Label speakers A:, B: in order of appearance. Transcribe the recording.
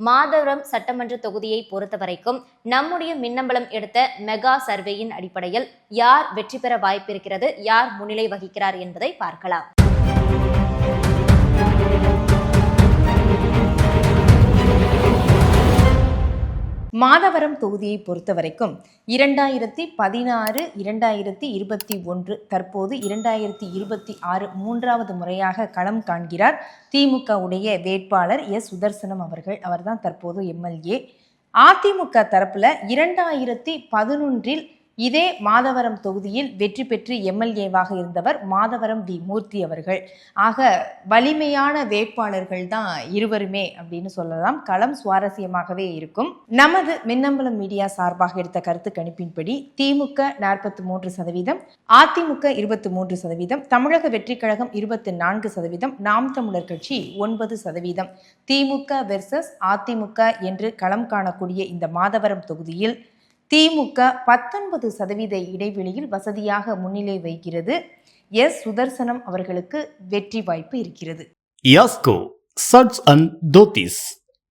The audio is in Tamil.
A: மாதவரம் சட்டமன்ற தொகுதியை பொறுத்தவரைக்கும் நம்முடைய மின்னம்பலம் எடுத்த மெகா சர்வேயின் அடிப்படையில் யார் வெற்றி பெற வாய்ப்பிருக்கிறது, யார் முன்னிலை வகிக்கிறார் என்பதை பார்க்கலாம்.
B: மாதவரம் தொகுதியை பொறுத்தவரைக்கும் 2016, 2021 தற்போது 2026 மூன்றாவது முறையாக களம் காண்கிறார் திமுக உடைய வேட்பாளர் எஸ் சுதர்சனம் அவர்கள். அவர்தான் தற்போது எம்எல்ஏ. அதிமுக தரப்புல 2011 இதே மாதவரம் தொகுதியில் வெற்றி பெற்று எம்எல்ஏவாக இருந்தவர் மாதவரம் வி மூர்த்தி அவர்கள். ஆக வலிமையான வேட்பாளர்கள் தான் இருவருமே அப்படின்னு சொல்லலாம். களம் சுவாரஸ்யமாகவே இருக்கும். நமது மின்னம்பலம் மீடியா சார்பாக எடுத்த கருத்து கணிப்பின்படி திமுக 43%, அதிமுக 23%, தமிழக வெற்றி கழகம் 24%, நாம் தமிழர் கட்சி 9%. திமுக வெர்சஸ் அதிமுக என்று களம் காணக்கூடிய இந்த மாதவரம் தொகுதியில் திமுக 19% இடைவெளியில் வசதியாக முன்னிலை வைக்கிறது. எஸ் சுதர்சனம் அவர்களுக்கு வெற்றி வாய்ப்பு இருக்கிறது.
C: யாஸ்கோ சட்ஸ் அண்ட் தோத்திஸ்